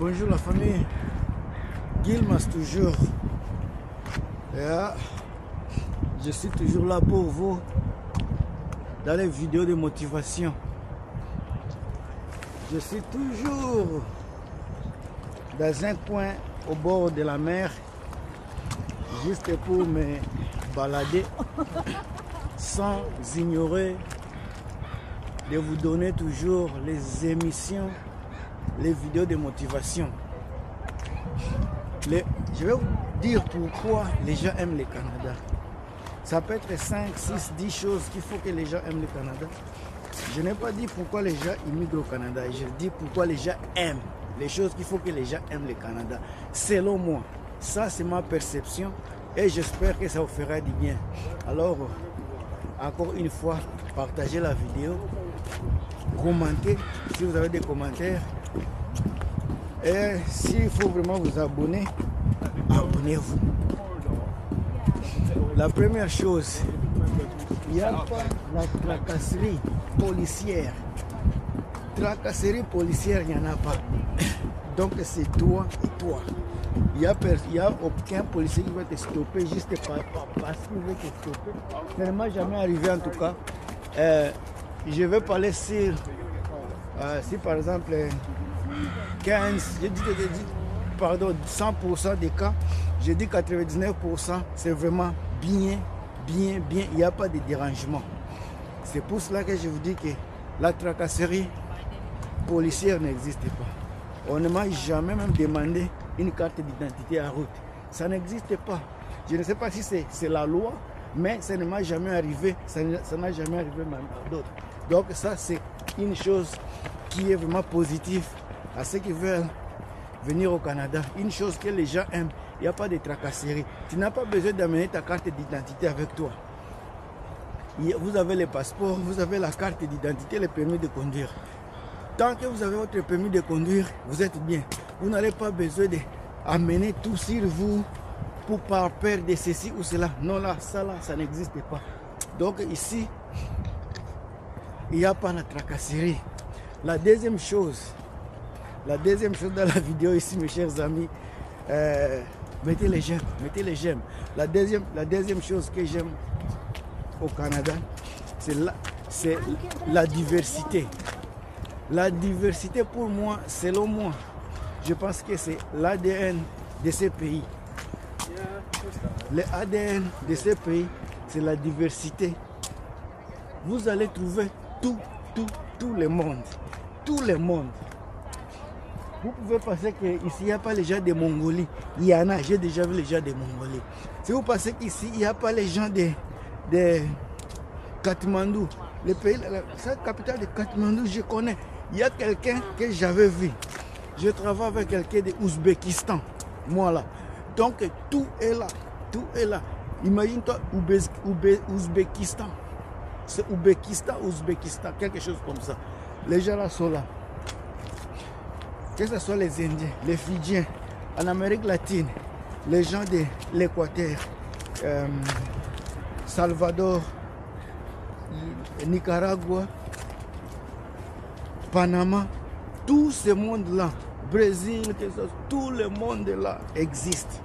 Bonjour la famille, Gilmas toujours. Je suis toujours là pour vous dans les vidéos de motivation. Je suis toujours dans un coin au bord de la mer, juste pour me balader sans ignorer de vous donner toujours les émissions, les vidéos de motivation. Je vais vous dire pourquoi les gens aiment le Canada. Ça peut être 5, 6, 10 choses qu'il faut que les gens aiment le Canada. Je n'ai pas dit pourquoi les gens immigrent au Canada. Je dis pourquoi les gens aiment. Les choses qu'il faut que les gens aiment le Canada. Selon moi, ça c'est ma perception et j'espère que ça vous fera du bien. Alors, encore une fois, partagez la vidéo, commentez si vous avez des commentaires. Et s'il faut vraiment vous abonner, abonnez-vous. La première chose, il n'y a pas la tracasserie policière. Tracasserie policière, il n'y en a pas. Donc c'est toi et toi. Il n'y a aucun policier qui va te stopper juste parce qu'il veut te stopper. Ça ne m'est jamais arrivé en tout cas. Je vais parler sur, si par exemple 15, je dis pardon, 100% des cas, je dis 99%, c'est vraiment bien, il n'y a pas de dérangement. C'est pour cela que je vous dis que la tracasserie policière n'existe pas. On ne m'a jamais même demandé une carte d'identité à route. Ça n'existe pas. Je ne sais pas si c'est la loi, mais ça ne m'a jamais arrivé. Ça n'a jamais arrivé même à d'autres. Donc ça, c'est une chose qui est vraiment positive à ceux qui veulent venir au Canada. Une chose que les gens aiment, il n'y a pas de tracasserie. Tu n'as pas besoin d'amener ta carte d'identité avec toi. Vous avez le passeport, vous avez la carte d'identité, le permis de conduire. Tant que vous avez votre permis de conduire, vous êtes bien. Vous n'avez pas besoin d'amener tout sur vous pour par peur de ceci ou cela. Non, là, ça n'existe pas. Donc ici, il n'y a pas la tracasserie. La deuxième chose dans la vidéo ici, mes chers amis, mettez les j'aime. La deuxième chose que j'aime au Canada, c'est la diversité. La diversité pour moi, selon moi, je pense que c'est l'ADN de ces pays. L'ADN de ces pays, c'est la diversité. Vous allez trouver tout le monde. Tout le monde. Vous pouvez penser qu'ici, il n'y a pas les gens de Mongolie. Il y en a, j'ai déjà vu les gens de Mongolie. Si vous pensez qu'ici, il n'y a pas les gens de Katmandou, le pays, la capitale de Katmandou, je connais. Il y a quelqu'un que j'avais vu. Je travaille avec quelqu'un de Ouzbékistan. Moi là. Donc tout est là. Tout est là. Imagine-toi Ouzbékistan. C'est Ouzbékistan, quelque chose comme ça. Les gens là sont là. Que ce soit les Indiens, les Fidjiens, en Amérique latine, les gens de l'Équateur, Salvador, Nicaragua, Panama, tout ce monde-là, Brésil, tout le monde là existe.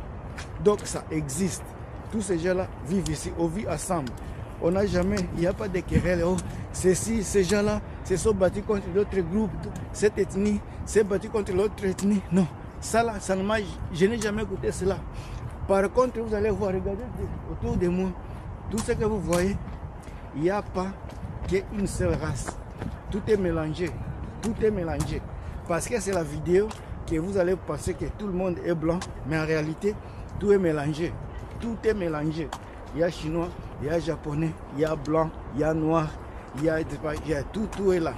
Donc ça existe. Tous ces gens-là vivent ici, on vit ensemble. On n'a jamais, il n'y a pas de querelle. Oh, ces gens-là se sont battus contre d'autres groupes, cette ethnie s'est battue contre l'autre ethnie. Non, ça là, je n'ai jamais écouté cela. Par contre, vous allez voir, regardez autour de moi, tout ce que vous voyez, il n'y a pas qu'une seule race. Tout est mélangé. Tout est mélangé. Parce que c'est la vidéo que vous allez penser que tout le monde est blanc, mais en réalité, tout est mélangé. Tout est mélangé. Il y a chinois, il y a japonais, il y a blanc, il y a noir, il y a tout est là.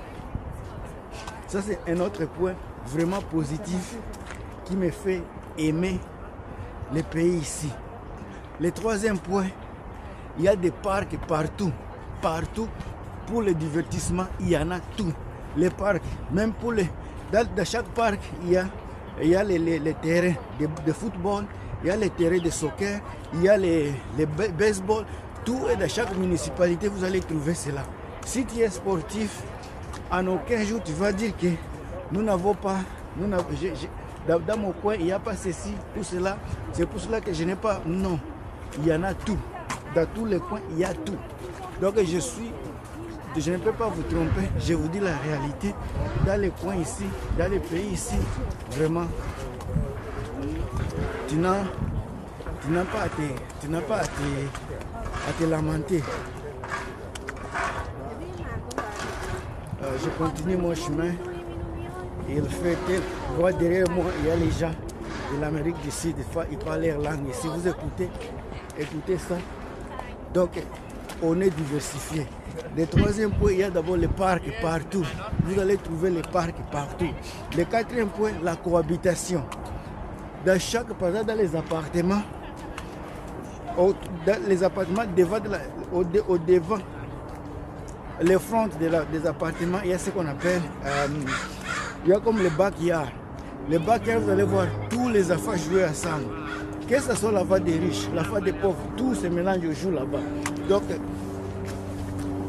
Ça, c'est un autre point vraiment positif qui me fait aimer les pays ici. Le troisième point, il y a des parcs partout. Partout, pour le divertissement, il y en a tout. Les parcs, même pour dans chaque parc, il y a les terrains de football, il y a les terrains de soccer, il y a les baseball. Tout est dans chaque municipalité, vous allez trouver cela. Si tu es sportif, en aucun jour tu vas dire que nous n'avons pas, Dans mon coin, il n'y a pas ceci, tout cela. C'est pour cela que je n'ai pas... Non, il y en a tout. Dans tous les coins, il y a tout. Donc je ne peux pas vous tromper. Je vous dis la réalité. Dans les coins ici, dans les pays ici, vraiment, tu n'as pas à te lamenter. Je continue mon chemin. Il fait tel. Derrière moi, il y a les gens de l'Amérique du Sud. Des fois, ils parlent leur langue. Et si vous écoutez ça. Donc, on est diversifié. Le troisième point, il y a d'abord les parcs partout. Vous allez trouver les parcs partout. Le quatrième point, la cohabitation. Dans chaque, par exemple, dans les appartements, au devant, les fronts des appartements, il y a ce qu'on appelle, il y a comme le backyard. Le backyard, vous allez voir tous les enfants jouer ensemble. Que ce soit la voie des riches, la voie des pauvres, tout se mélange au jour là-bas. Donc,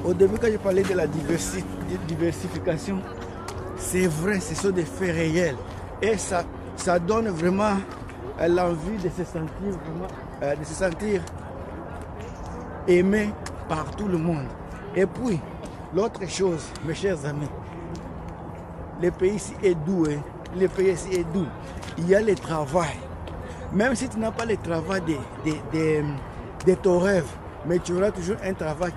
au début, quand je parlais de la diversification, c'est vrai, ce sont des faits réels. Et ça donne vraiment l'envie de se sentir aimé par tout le monde. Et puis, l'autre chose, mes chers amis, le pays ici est doux. Hein? Le pays ici est doux. Il y a le travail. Même si tu n'as pas le travail de ton rêve, mais tu auras toujours un travail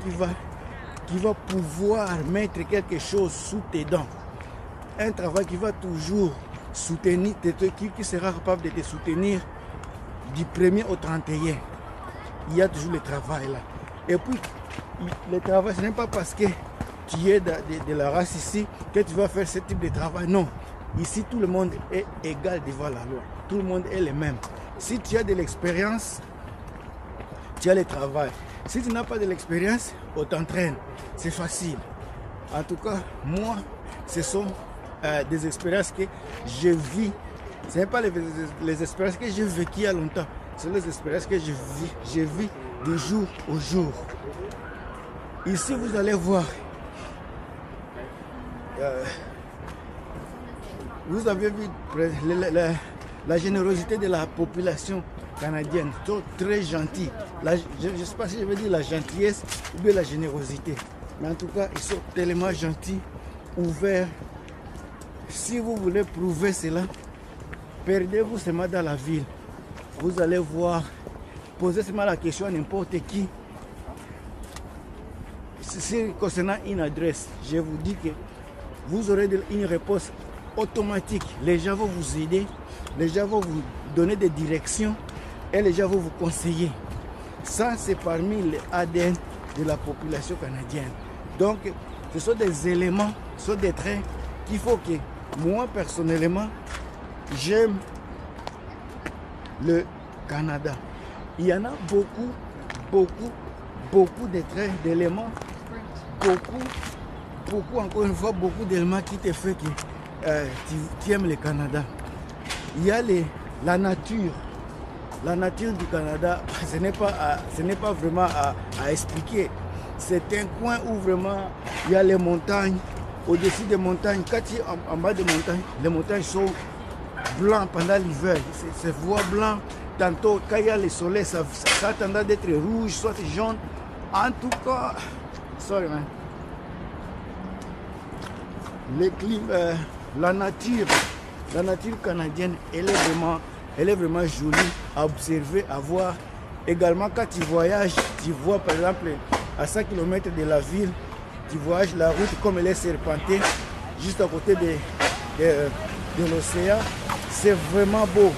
qui va pouvoir mettre quelque chose sous tes dents. Un travail qui va toujours soutenir, qui sera capable de te soutenir du 1er au 31. Il y a toujours le travail là. Et puis, le travail, ce n'est pas parce que tu es de la race ici que tu vas faire ce type de travail. Non. Ici, tout le monde est égal devant la loi. Tout le monde est le même. Si tu as de l'expérience, tu as le travail. Si tu n'as pas de l'expérience, on t'entraîne. C'est facile. En tout cas, moi, ce sont des expériences que je vis. Ce n'est pas les expériences que j'ai vécues il y a longtemps. Ce sont les expériences que je vis de jour au jour. Ici, vous allez voir. Vous avez vu la générosité de la population canadienne. Ils sont très gentils. Je ne sais pas si je veux dire la gentillesse ou bien la générosité. Mais en tout cas, ils sont tellement gentils, ouverts. Si vous voulez prouver cela, perdez-vous seulement dans la ville. Vous allez voir, posez seulement la question à n'importe qui. Concernant une adresse, je vous dis que vous aurez une réponse automatique. Les gens vont vous aider, les gens vont vous donner des directions et les gens vont vous conseiller. Ça, c'est parmi les ADN de la population canadienne. Donc, ce sont des éléments, ce sont des traits qu'il faut que moi, personnellement, j'aime le Canada. Il y en a beaucoup de traits, d'éléments, beaucoup, encore une fois, beaucoup d'éléments qui te font que tu aimes le Canada. Il y a la nature. La nature du Canada, ce n'est pas vraiment à expliquer. C'est un coin où vraiment il y a les montagnes. Au-dessus des montagnes, quand tu es en bas des montagnes, les montagnes sont blancs pendant l'hiver. C'est voie blanc. Tantôt, quand il y a le soleil, ça a tendance d'être rouge, soit jaune. En tout cas, sorry man. Le climat, la nature canadienne, elle est vraiment jolie à observer, à voir. Également, quand tu voyages, tu vois par exemple à 100 km de la ville, tu voyages la route comme elle est serpentée, juste à côté de l'océan. C'est vraiment beau.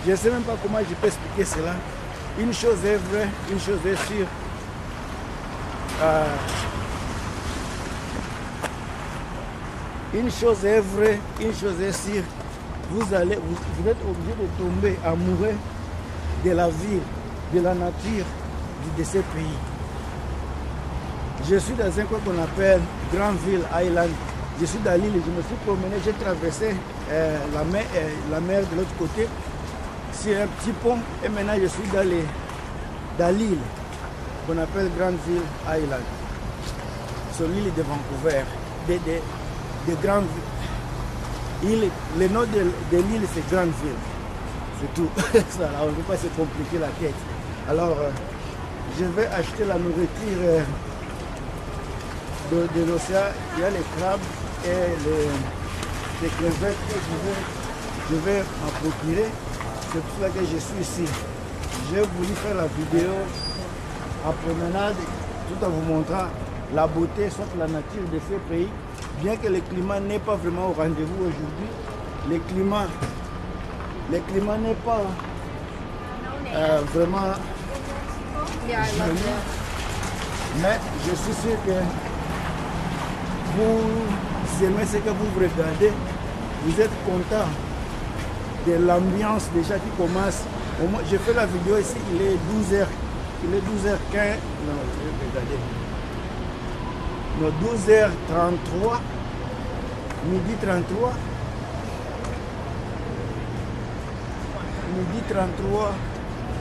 Je ne sais même pas comment je peux expliquer cela. Une chose est vraie, une chose est sûre. Une chose est vraie, une chose est sûre. Vous êtes obligé de tomber amoureux de la ville, de la nature de ce pays. Je suis dans un coin qu'on appelle Granville Island. Je suis dans l'île, je me suis promené, j'ai traversé la mer de l'autre côté. C'est un petit pont et maintenant je suis dans l'île qu'on appelle Granville Island. Sur l'île de Vancouver, de Granville. Le nom de l'île, c'est Grandeville. C'est tout. Ça, là, on ne peut pas se compliquer la tête. Alors, je vais acheter la nourriture de l'océan. Il y a les crabes et les crevettes que je vais m'en procurer. C'est pour cela que je suis ici. J'ai voulu faire la vidéo en promenade tout en vous montrant la beauté, soit la nature de ce pays. Bien que le climat n'est pas vraiment au rendez-vous aujourd'hui, le climat n'est pas vraiment joli. Mais je suis sûr que vous aimez ce que vous regardez, vous êtes content de l'ambiance déjà qui commence. Je fais la vidéo ici, il est 12h. Il est 12h15. Non, je vais regarder. Non, 12h33. Midi 33. Midi 33,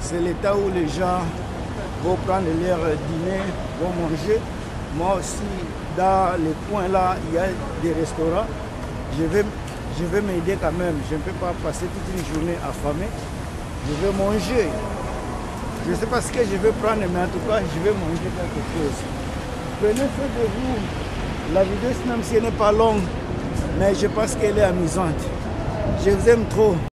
c'est l'état où les gens vont prendre leur dîner, vont manger. Moi aussi, dans les coins là, il y a des restaurants. Je vais m'aider quand même. Je ne peux pas passer toute une journée affamé. Je vais manger. Je ne sais pas ce que je vais prendre, mais en tout cas, je vais manger quelque chose. Prenez soin de vous. La vidéo, même si elle n'est pas longue, mais je pense qu'elle est amusante. Je vous aime trop.